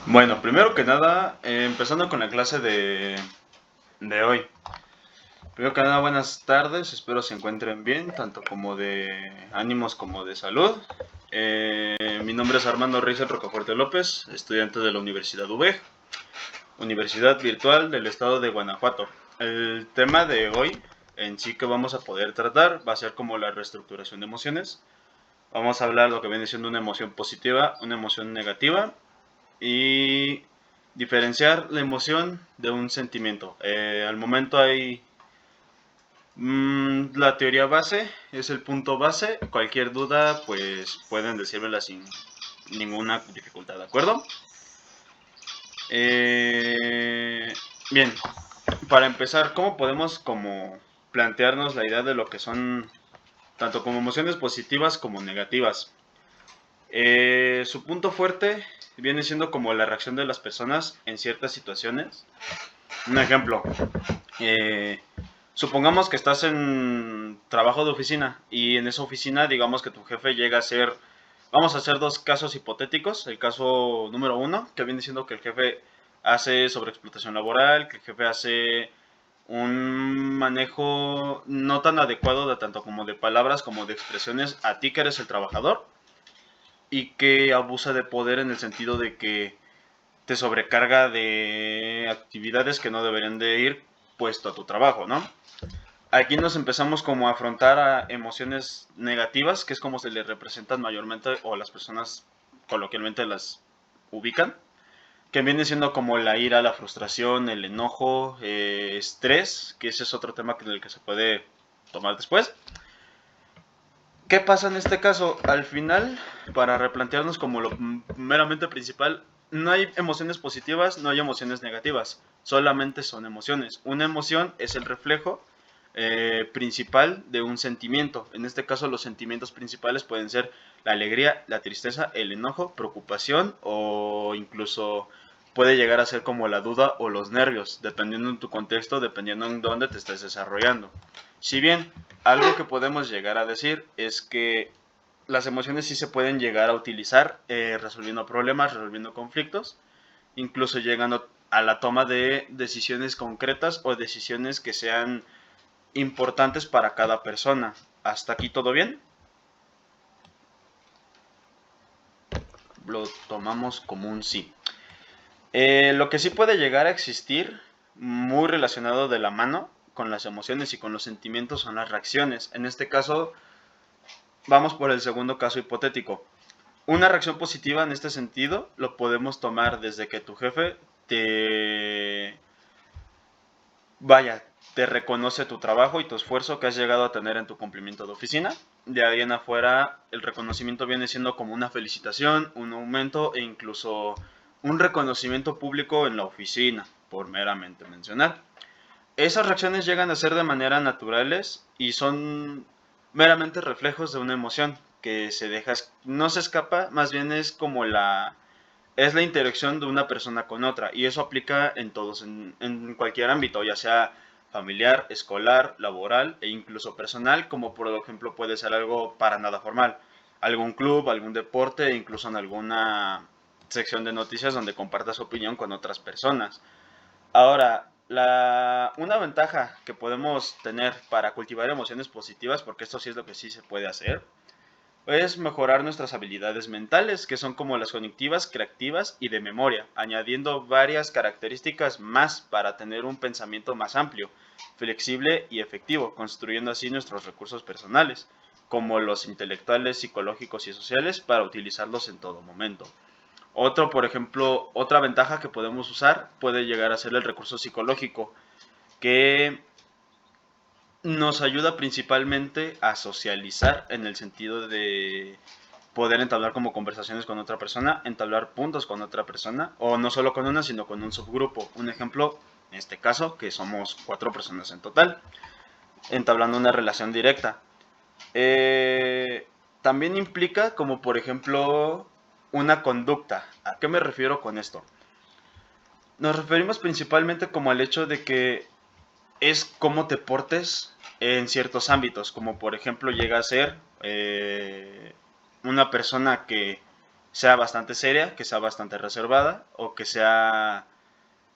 Bueno, primero que nada, empezando con la clase de hoy. Primero que nada, buenas tardes, espero se encuentren bien, tanto como de ánimos como de salud. Mi nombre es Armando Rizel Rocafuerte López, estudiante de la Universidad UVEG, Universidad Virtual del Estado de Guanajuato. El tema de hoy en sí que vamos a poder tratar va a ser como la reestructuración de emociones. Vamos a hablar de lo que viene siendo una emoción positiva, una emoción negativa y diferenciar la emoción de un sentimiento. Al momento hay la teoría base, es el punto base. Cualquier duda, pues pueden decírmela sin ninguna dificultad, ¿de acuerdo? Eh, bien, para empezar, ¿cómo podemos como plantearnos la idea de lo que son tanto como emociones positivas como negativas? Su punto fuerte viene siendo como la reacción de las personas en ciertas situaciones. Un ejemplo, eh, supongamos que estás en trabajo de oficina y en esa oficina digamos que tu jefe llega a ser, vamos a hacer dos casos hipotéticos. El caso número uno, que viene siendo que el jefe hace sobreexplotación laboral, que el jefe hace un manejo no tan adecuado de tanto como de palabras como de expresiones a ti que eres el trabajador y que abusa de poder en el sentido de que te sobrecarga de actividades que no deberían de ir puesto a tu trabajo, ¿no? Aquí nos empezamos como a afrontar a emociones negativas, que es como se le representan mayormente o las personas coloquialmente las ubican, que viene siendo como la ira, la frustración, el enojo, estrés, que ese es otro tema en el que se puede tomar después. ¿Qué pasa en este caso? Al final, para replantearnos como lo meramente principal, no hay emociones positivas, no hay emociones negativas, solamente son emociones. Una emoción es el reflejo principal de un sentimiento. En este caso, los sentimientos principales pueden ser la alegría, la tristeza, el enojo, preocupación o incluso puede llegar a ser como la duda o los nervios, dependiendo en tu contexto, dependiendo en dónde te estés desarrollando. Si bien algo que podemos llegar a decir es que las emociones sí se pueden llegar a utilizar resolviendo problemas, resolviendo conflictos, incluso llegando a la toma de decisiones concretas o decisiones que sean importantes para cada persona. ¿Hasta aquí todo bien? Lo tomamos como un sí. Lo que sí puede llegar a existir, muy relacionado de la mano con las emociones y con los sentimientos, son las reacciones. En este caso, vamos por el segundo caso hipotético. Una reacción positiva en este sentido lo podemos tomar desde que tu jefe te vaya, te reconoce tu trabajo y tu esfuerzo que has llegado a tener en tu cumplimiento de oficina. De ahí en afuera, el reconocimiento viene siendo como una felicitación, un aumento e incluso un reconocimiento público en la oficina, por meramente mencionar. Esas reacciones llegan a ser de manera naturales y son meramente reflejos de una emoción que se deja, no se escapa, más bien es como es la interacción de una persona con otra y eso aplica en todos, en cualquier ámbito, ya sea familiar, escolar, laboral e incluso personal, como por ejemplo puede ser algo para nada formal, algún club, algún deporte e incluso en alguna sección de noticias donde compartas opinión con otras personas. Ahora, una ventaja que podemos tener para cultivar emociones positivas, porque esto sí es lo que sí se puede hacer, es mejorar nuestras habilidades mentales, que son como las cognitivas, creativas y de memoria, añadiendo varias características más para tener un pensamiento más amplio, flexible y efectivo, construyendo así nuestros recursos personales, como los intelectuales, psicológicos y sociales, para utilizarlos en todo momento. Otro, por ejemplo, otra ventaja que podemos usar puede llegar a ser el recurso psicológico, que nos ayuda principalmente a socializar en el sentido de poder entablar como conversaciones con otra persona, entablar puntos con otra persona, o no solo con una, sino con un subgrupo. Un ejemplo, en este caso, que somos 4 personas en total, entablando una relación directa. Eh, También implica como por ejemplo una conducta. ¿A qué me refiero con esto? Nos referimos principalmente como al hecho de que es cómo te portes en ciertos ámbitos, como por ejemplo llega a ser una persona que sea bastante seria, que sea bastante reservada o que sea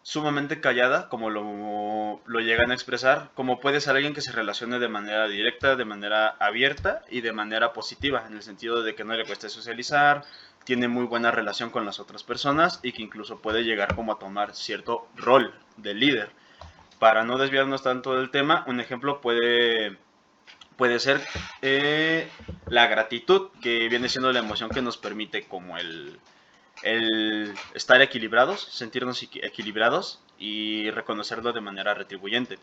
sumamente callada, como lo llegan a expresar, como puede ser alguien que se relacione de manera directa, de manera abierta y de manera positiva, en el sentido de que no le cueste socializar, tiene muy buena relación con las otras personas y que incluso puede llegar como a tomar cierto rol de líder. Para no desviarnos tanto del tema, un ejemplo puede ser la gratitud, que viene siendo la emoción que nos permite como el estar equilibrados, sentirnos equilibrados y reconocerlo de manera retribuyente.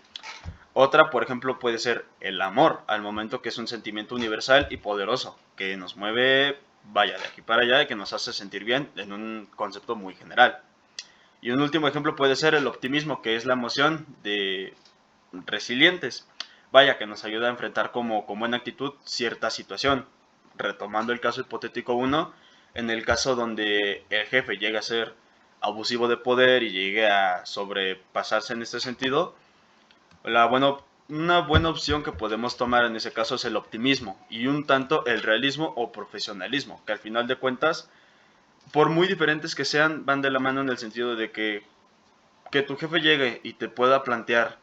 Otra, por ejemplo, puede ser el amor, al momento que es un sentimiento universal y poderoso, que nos mueve, vaya, de aquí para allá y que nos hace sentir bien en un concepto muy general. Y un último ejemplo puede ser el optimismo, que es la emoción de resilientes. Vaya, que nos ayuda a enfrentar como con buena actitud cierta situación. Retomando el caso hipotético 1, en el caso donde el jefe llega a ser abusivo de poder y llegue a sobrepasarse en este sentido, una buena opción que podemos tomar en ese caso es el optimismo y un tanto el realismo o profesionalismo, que al final de cuentas, por muy diferentes que sean, van de la mano en el sentido de que tu jefe llegue y te pueda plantear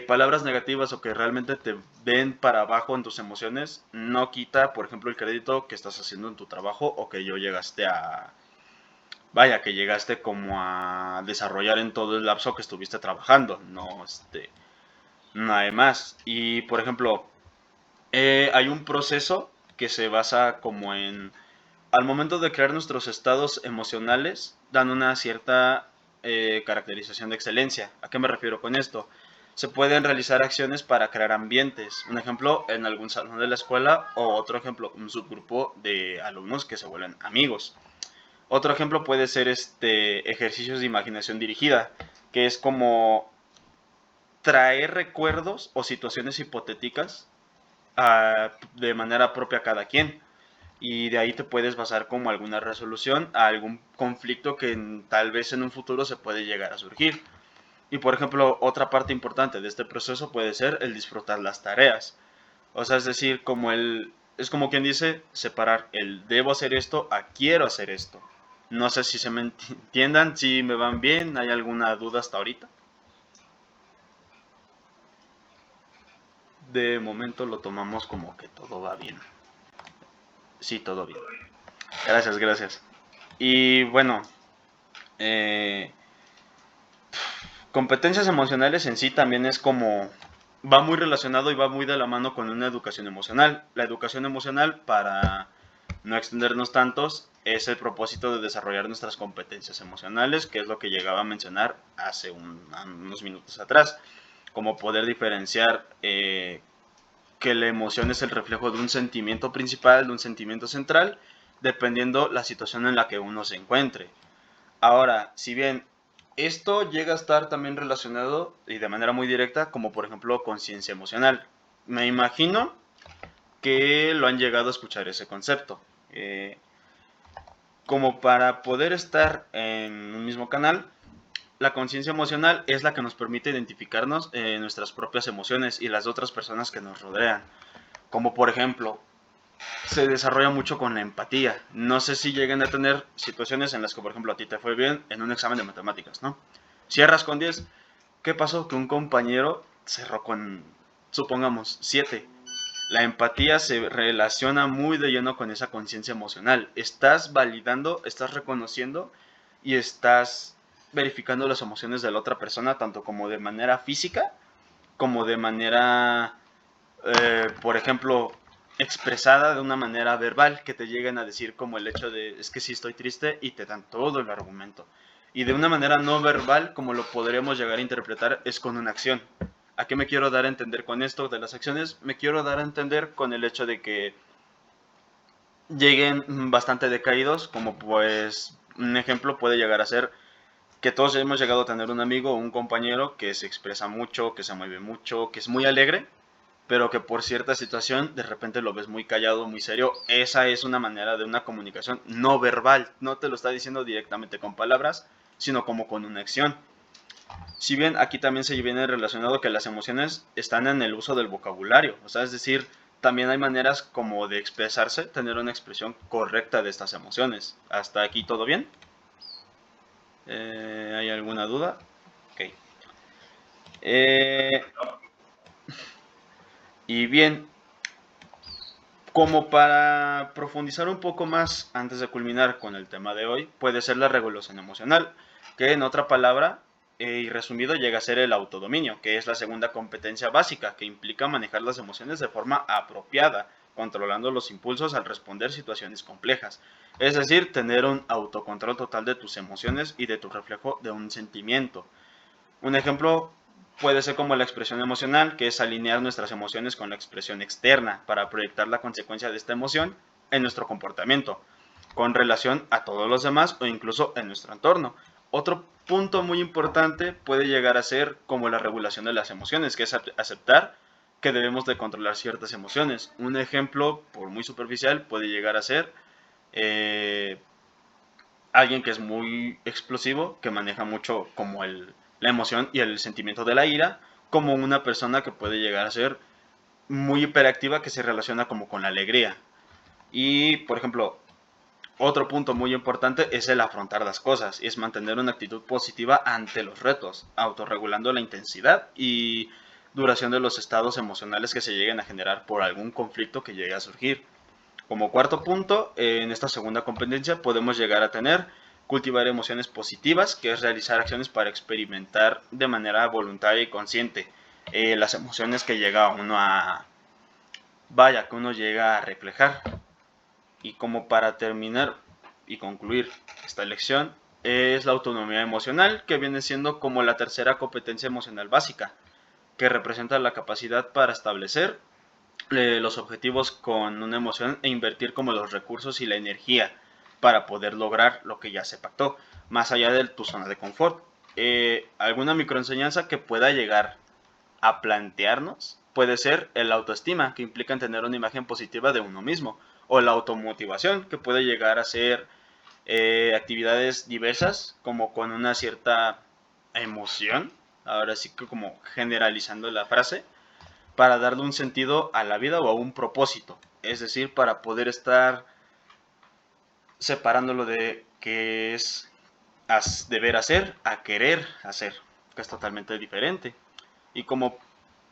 palabras negativas o que realmente te ven para abajo en tus emociones, no quita, por ejemplo, el crédito que estás haciendo en tu trabajo o que vaya, que llegaste como a desarrollar en todo el lapso que estuviste trabajando, no, nada más. Y, por ejemplo, hay un proceso que se basa como en, al momento de crear nuestros estados emocionales, dan una cierta caracterización de excelencia. ¿A qué me refiero con esto? Se pueden realizar acciones para crear ambientes. Un ejemplo, en algún salón de la escuela, o otro ejemplo, un subgrupo de alumnos que se vuelven amigos. Otro ejemplo puede ser ejercicios de imaginación dirigida, que es como traer recuerdos o situaciones hipotéticas de manera propia a cada quien. Y de ahí te puedes basar como alguna resolución a algún conflicto que tal vez en un futuro se puede llegar a surgir. Y por ejemplo, otra parte importante de este proceso puede ser el disfrutar las tareas. O sea, es decir, es como quien dice, separar el debo hacer esto a quiero hacer esto. No sé si se me entiendan, si me van bien, ¿hay alguna duda hasta ahorita? De momento lo tomamos como que todo va bien. Sí, todo bien. Gracias, gracias. Y bueno, eh, competencias emocionales en sí también es como, va muy relacionado y va muy de la mano con una educación emocional. La educación emocional, para no extendernos tantos, es el propósito de desarrollar nuestras competencias emocionales, que es lo que llegaba a mencionar hace unos minutos atrás, como poder diferenciar que la emoción es el reflejo de un sentimiento principal, de un sentimiento central, dependiendo la situación en la que uno se encuentre. Ahora, si bien esto llega a estar también relacionado y de manera muy directa, como por ejemplo conciencia emocional, me imagino que lo han llegado a escuchar ese concepto. Como para poder estar en un mismo canal, la conciencia emocional es la que nos permite identificarnos nuestras propias emociones y las de otras personas que nos rodean. Como por ejemplo, se desarrolla mucho con la empatía. No sé si lleguen a tener situaciones en las que, por ejemplo, a ti te fue bien en un examen de matemáticas, ¿no? Cierras con 10. ¿Qué pasó? Que un compañero cerró con, supongamos, 7. La empatía se relaciona muy de lleno con esa conciencia emocional. Estás validando, estás reconociendo y estás verificando las emociones de la otra persona, tanto como de manera física, como de manera por ejemplo, expresada de una manera verbal, que te lleguen a decir como el hecho de, es que sí estoy triste y te dan todo el argumento. Y de una manera no verbal, como lo podremos llegar a interpretar, es con una acción. ¿A qué me quiero dar a entender con esto de las acciones? Me quiero dar a entender con el hecho de que lleguen bastante decaídos, como pues un ejemplo puede llegar a ser que todos hemos llegado a tener un amigo o un compañero que se expresa mucho, que se mueve mucho, que es muy alegre, pero que por cierta situación de repente lo ves muy callado, muy serio. Esa es una manera de una comunicación no verbal. No te lo está diciendo directamente con palabras, sino como con una acción. Si bien aquí también se viene relacionado que las emociones están en el uso del vocabulario, o sea, es decir, también hay maneras como de expresarse, tener una expresión correcta de estas emociones. ¿Hasta aquí todo bien? ¿Hay alguna duda? Ok. Y bien, como para profundizar un poco más antes de culminar con el tema de hoy, puede ser la regulación emocional, que en otra palabra y resumido llega a ser el autodominio, que es la segunda competencia básica, que implica manejar las emociones de forma apropiada, controlando los impulsos al responder situaciones complejas. Es decir, tener un autocontrol total de tus emociones y de tu reflejo de un sentimiento. Un ejemplo puede ser como la expresión emocional, que es alinear nuestras emociones con la expresión externa para proyectar la consecuencia de esta emoción en nuestro comportamiento, con relación a todos los demás o incluso en nuestro entorno. Otro punto muy importante puede llegar a ser como la regulación de las emociones, que es aceptar que debemos de controlar ciertas emociones. Un ejemplo, por muy superficial, puede llegar a ser alguien que es muy explosivo, que maneja mucho como la emoción y el sentimiento de la ira, como una persona que puede llegar a ser muy hiperactiva, que se relaciona como con la alegría. Y, por ejemplo, otro punto muy importante es el afrontar las cosas, y es mantener una actitud positiva ante los retos, autorregulando la intensidad y duración de los estados emocionales que se lleguen a generar por algún conflicto que llegue a surgir. Como cuarto punto, en esta segunda competencia podemos llegar a tener cultivar emociones positivas, que es realizar acciones para experimentar de manera voluntaria y consciente las emociones que llega uno a, vaya, que uno llega a reflejar. Y como para terminar y concluir esta lección, es la autonomía emocional, que viene siendo como la tercera competencia emocional básica, que representa la capacidad para establecer los objetivos con una emoción e invertir como los recursos y la energía para poder lograr lo que ya se pactó, más allá de tu zona de confort. Alguna microenseñanza que pueda llegar a plantearnos puede ser el autoestima, que implica tener una imagen positiva de uno mismo, o la automotivación, que puede llegar a ser actividades diversas, como con una cierta emoción, ahora sí que como generalizando la frase, para darle un sentido a la vida o a un propósito. Es decir, para poder estar separándolo de que es deber hacer a querer hacer, que es totalmente diferente. Y como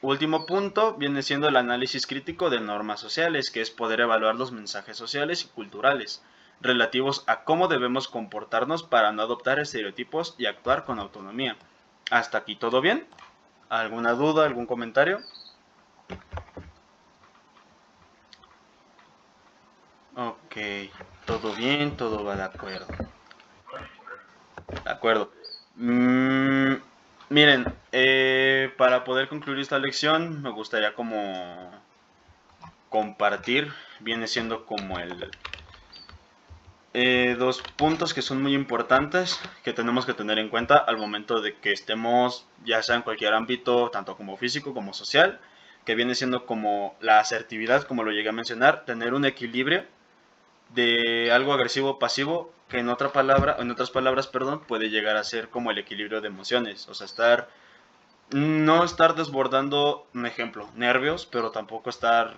último punto viene siendo el análisis crítico de normas sociales, que es poder evaluar los mensajes sociales y culturales relativos a cómo debemos comportarnos para no adoptar estereotipos y actuar con autonomía. ¿Hasta aquí todo bien? ¿Alguna duda, algún comentario? Ok, todo bien, todo va de acuerdo. De acuerdo. Mm, miren, para poder concluir esta lección me gustaría como compartir, viene siendo como dos puntos que son muy importantes que tenemos que tener en cuenta al momento de que estemos ya sea en cualquier ámbito, tanto como físico como social, que viene siendo como la asertividad, como lo llegué a mencionar, tener un equilibrio de algo agresivo pasivo, que en otras palabras, perdón, puede llegar a ser como el equilibrio de emociones, o sea, no estar desbordando, un ejemplo, nervios, pero tampoco estar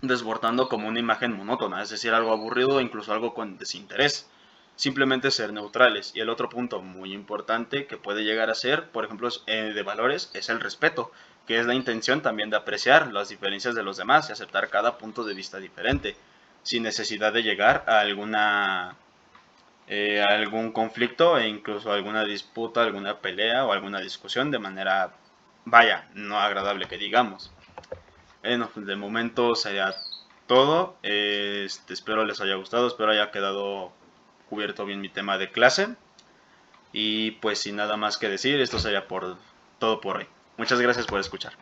desbordando como una imagen monótona, es decir, algo aburrido o incluso algo con desinterés. Simplemente ser neutrales. Y el otro punto muy importante que puede llegar a ser, por ejemplo, de valores, es el respeto, que es la intención también de apreciar las diferencias de los demás y aceptar cada punto de vista diferente, sin necesidad de llegar a algún conflicto e incluso alguna disputa, alguna pelea o alguna discusión de manera, vaya, no agradable que digamos. Bueno, pues de momento sería todo. Espero les haya gustado, espero haya quedado cubierto bien mi tema de clase. Y pues sin nada más que decir, esto sería todo por hoy. Muchas gracias por escuchar.